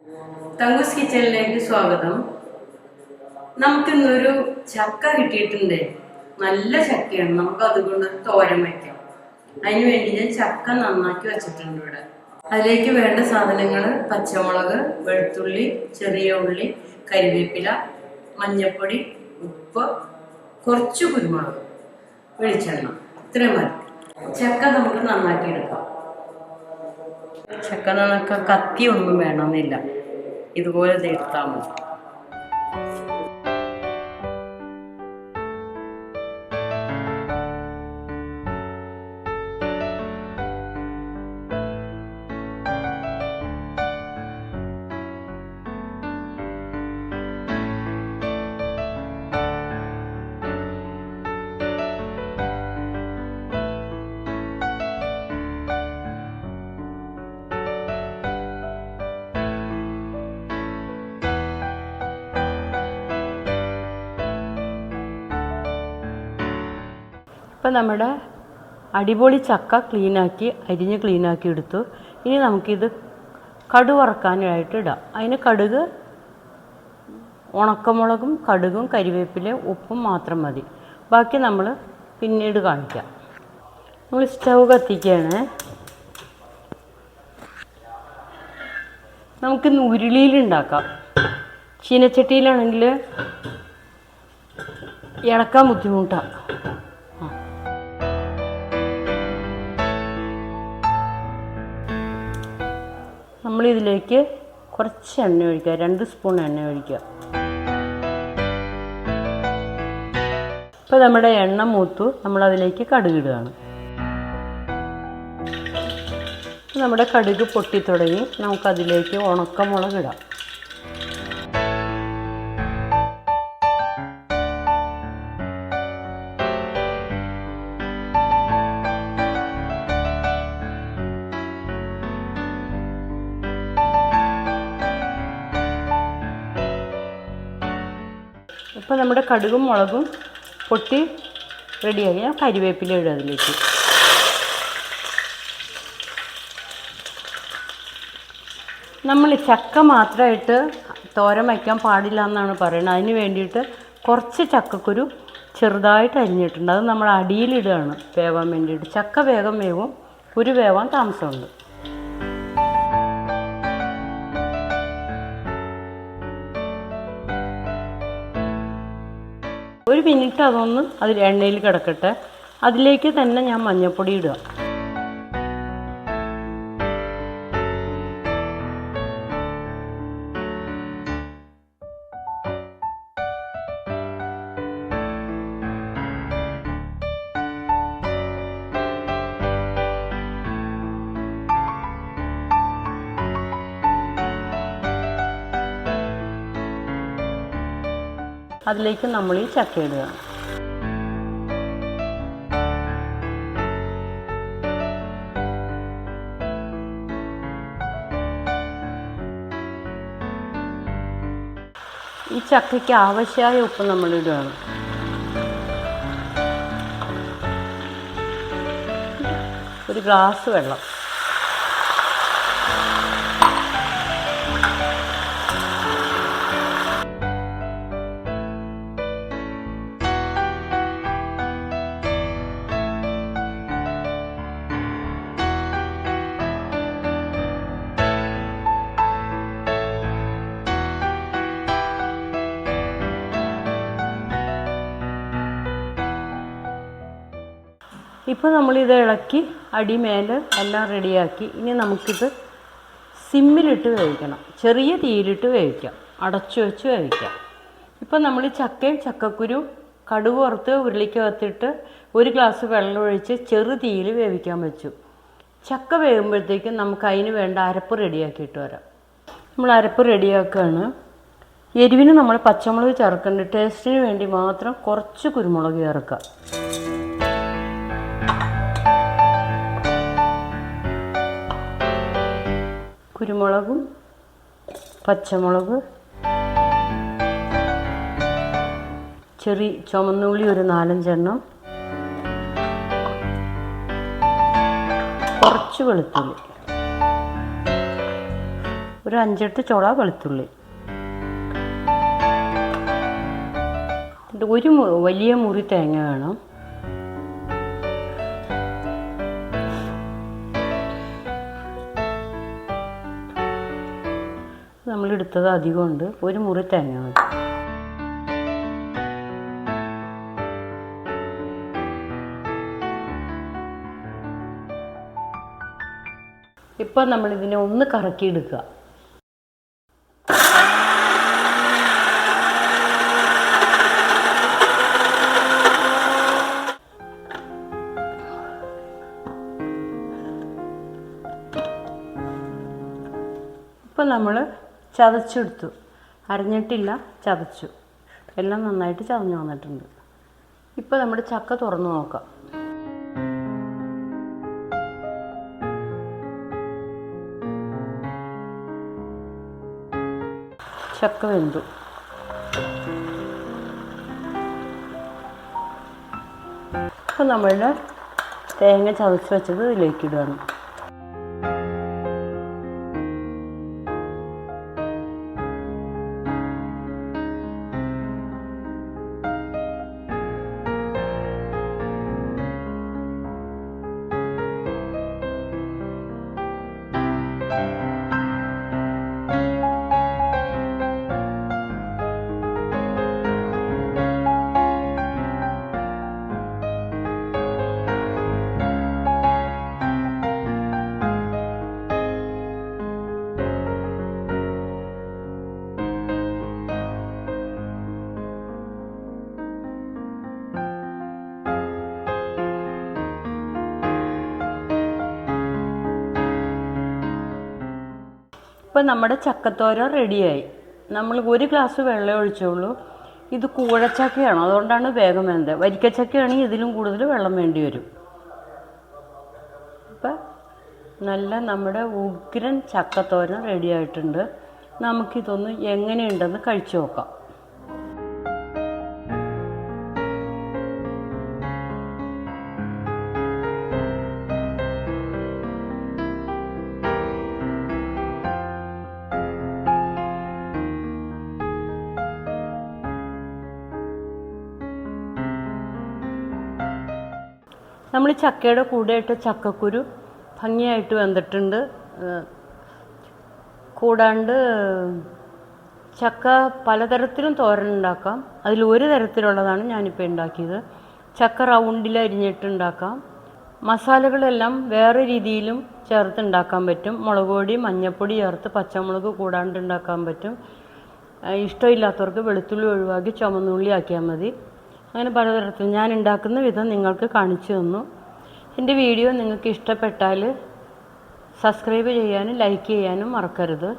തങ്കൂസ് കിച്ചണിലേക്ക് സ്വാഗതം. നമുക്കിന്നൊരു ചക്ക കിട്ടിയിട്ടുണ്ട്. നല്ല ചക്കയാണ്. നമുക്ക് അതുകൊണ്ട് തോരൻ വയ്ക്കാം. അതിന് വേണ്ടി ഞാൻ ചക്ക നന്നാക്കി വെച്ചിട്ടുണ്ട് ഇവിടെ. അതിലേക്ക് വേണ്ട സാധനങ്ങൾ: പച്ചമുളക്, വെളുത്തുള്ളി, ചെറിയ ഉള്ളി, കരിവേപ്പില, മഞ്ഞൾപ്പൊടി, ഉപ്പ്, കുറച്ച് കുരുമുളക്, വെളിച്ചെണ്ണ. ഇത്രയും മതി. ചക്ക നമുക്ക് നന്നാക്കി എടുക്കാം. ചക്ക നന്നാക്കാൻ കത്തി ഒന്നും വേണമെന്നില്ല, ഇതുപോലെ എടുത്താൽ മതി. ഇപ്പം നമ്മുടെ അടിപൊളി ചക്ക അരിഞ്ഞ് ക്ലീനാക്കി എടുത്തു. ഇനി നമുക്കിത് കടുക് വറക്കാനായിട്ട് ഇടാം. അതിന് കടുക്, ഉണക്കമുളകും കടുകും കരിവേപ്പിലയും ഉപ്പും മാത്രം മതി. ബാക്കി നമ്മൾ പിന്നീട് കാണിക്കാം. നമ്മൾ സ്റ്റൗ കത്തിക്കുകയാണ്. നമുക്കിന്ന് ഉരുളിയിലുണ്ടാക്കാം. ചീനച്ചട്ടിയിലാണെങ്കിൽ ഇളക്കാൻ ബുദ്ധിമുട്ടാണ്. നമ്മളിതിലേക്ക് കുറച്ച് എണ്ണ ഒഴിക്കുക. 2 സ്പൂൺ എണ്ണ ഒഴിക്കുക. ഇപ്പോൾ നമ്മുടെ എണ്ണ മൂത്തു. നമ്മളതിലേക്ക് കടുകിടുകയാണ്. നമ്മുടെ കടുക് പൊട്ടി തുടങ്ങി. നമുക്കതിലേക്ക് ഉണക്കമുളക് ഇടാം. ഇപ്പോൾ നമ്മുടെ കടുകും മുളകും പൊട്ടി റെഡിയായി. ഞാൻ കരിവേപ്പില ഇടുക അതിലേക്ക്. നമ്മൾ ചക്ക മാത്രമായിട്ട് തോരൻ വയ്ക്കാൻ പാടില്ല എന്നാണ് പറയുന്നത്. അതിന് വേണ്ടിയിട്ട് കുറച്ച് ചക്കക്കുരു ചെറുതായിട്ട് അരിഞ്ഞിട്ടുണ്ട്. അത് നമ്മൾ അടിയിലിടുകയാണ് വേവാൻ വേണ്ടിയിട്ട്. ചക്ക വേഗം വേവും, കുരു വേവാൻ താമസമുണ്ട്. ഒരു മിനിറ്റ് അതൊന്ന് എണ്ണയിൽ കിടക്കട്ടെ. അതിലേക്ക് തന്നെ ഞാൻ മഞ്ഞൾപ്പൊടി ഇടുക. അതിലേക്ക് നമ്മൾ ഈ ചക്ക ഇടുക. ഈ ചക്കയ്ക്ക് ആവശ്യമായ ഉപ്പ് നമ്മൾ ഇടുകയാണ്. ഒരു ഗ്ലാസ് വെള്ളം. ഇപ്പോൾ നമ്മളിത് ഇളക്കി അടിമേല് എല്ലാം റെഡിയാക്കി. ഇനി നമുക്കിത് സിമ്മിലിട്ട് വേവിക്കണം. ചെറിയ തീയിലിട്ട് വേവിക്കാം. അടച്ചു വെച്ച് വേവിക്കാം. ഇപ്പോൾ നമ്മൾ ചക്കയും ചക്കക്കുരു കടുക് വറുത്ത് ഉരുളിക്കകത്തിട്ട് 1 ഗ്ലാസ് വെള്ളം ഒഴിച്ച് ചെറു തീയിൽ വേവിക്കാൻ വെച്ചു. ചക്ക വേകുമ്പോഴത്തേക്കും നമുക്ക് അതിന് വേണ്ട അരപ്പ് റെഡിയാക്കിയിട്ട് വരാം. നമ്മൾ അരപ്പ് റെഡിയാക്കുകയാണ്. എരിവിന് നമ്മൾ പച്ചമുളക് ചേർക്കേണ്ട. ടേസ്റ്റിന് വേണ്ടി മാത്രം കുറച്ച് കുരുമുളക് ചേർക്കുക. കുരുമുളകും പച്ചമുളക്, ചെറിയ ചുമന്നുള്ളി ഒരു 4-5 എണ്ണം, കുറച്ച് വെളുത്തുള്ളി, ഒരു 5-8 ചുള വെളുത്തുള്ളി, ഒരു വലിയ മുറി തേങ്ങ വേണം. നമ്മളെടുത്തത് അധികമുണ്ട്, ഒരു മുറി തേങ്ങ മതി. ഇപ്പം നമ്മളിതിനെ ഒന്ന് കറക്കിയെടുക്കുക. ഇപ്പം നമ്മൾ ചതച്ചെടുത്തു, അരഞ്ഞിട്ടില്ല, ചതച്ചു. എല്ലാം നന്നായിട്ട് ചതഞ്ഞു വന്നിട്ടുണ്ട്. ഇപ്പോൾ നമ്മുടെ ചക്ക തുറന്നു നോക്കാം. ചക്ക വെന്തു. അപ്പോൾ നമ്മളുടെ തേങ്ങ ചതച്ച് വെച്ചത് ഇതിലേക്ക് ഇടുകയാണ്. ഇപ്പോൾ നമ്മുടെ ചക്കത്തോരൻ റെഡിയായി. നമ്മൾ 1 ഗ്ലാസ് വെള്ളം ഒഴിച്ചുള്ളൂ. ഇത് കൂഴച്ചക്കയാണ്, അതുകൊണ്ടാണ് വേഗം വെന്തത്. വരിക്കച്ചക്കയാണെങ്കിൽ ഇതിലും കൂടുതൽ വെള്ളം വേണ്ടി വരും. ഇപ്പം നല്ല നമ്മുടെ ഉഗ്രൻ ചക്കത്തോരൻ റെഡിയായിട്ടുണ്ട്. നമുക്കിതൊന്ന് എങ്ങനെയുണ്ടെന്ന് കഴിച്ചു നോക്കാം. നമ്മൾ ചക്കയുടെ കൂടെ ഇട്ട ചക്കക്കുരു ഭംഗിയായിട്ട് വെന്തിട്ടുണ്ട്. കൂടാണ്ട് ചക്ക പലതരത്തിലും തോരൻ ഉണ്ടാക്കാം. അതിൽ ഒരു തരത്തിലുള്ളതാണ് ഞാനിപ്പോൾ ഉണ്ടാക്കിയത്. ചക്ക റൗണ്ടിൽ അരിഞ്ഞിട്ടുണ്ടാക്കാം. മസാലകളെല്ലാം വേറെ രീതിയിലും ചേർത്തുണ്ടാക്കാൻ പറ്റും. മുളക് പൊടി, മഞ്ഞൾപ്പൊടി ചേർത്ത് പച്ചമുളക് കൂടാണ്ട് ഉണ്ടാക്കാൻ പറ്റും. ഇഷ്ടമില്ലാത്തവർക്ക് വെളുത്തുള്ളി ഒഴിവാക്കി ചുമന്നുള്ളി ആക്കിയാൽ മതി. അങ്ങനെ പലതരത്തിൽ ഞാൻ ഉണ്ടാക്കുന്ന വിധം നിങ്ങൾക്ക് കാണിച്ചു തന്നു. എൻ്റെ വീഡിയോ നിങ്ങൾക്ക് ഇഷ്ടപ്പെട്ടാൽ സബ്സ്ക്രൈബ് ചെയ്യാനും ലൈക്ക് ചെയ്യാനും മറക്കരുത്.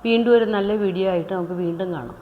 വീണ്ടും ഒരു നല്ല വീഡിയോ ആയിട്ട് നമുക്ക് വീണ്ടും കാണാം.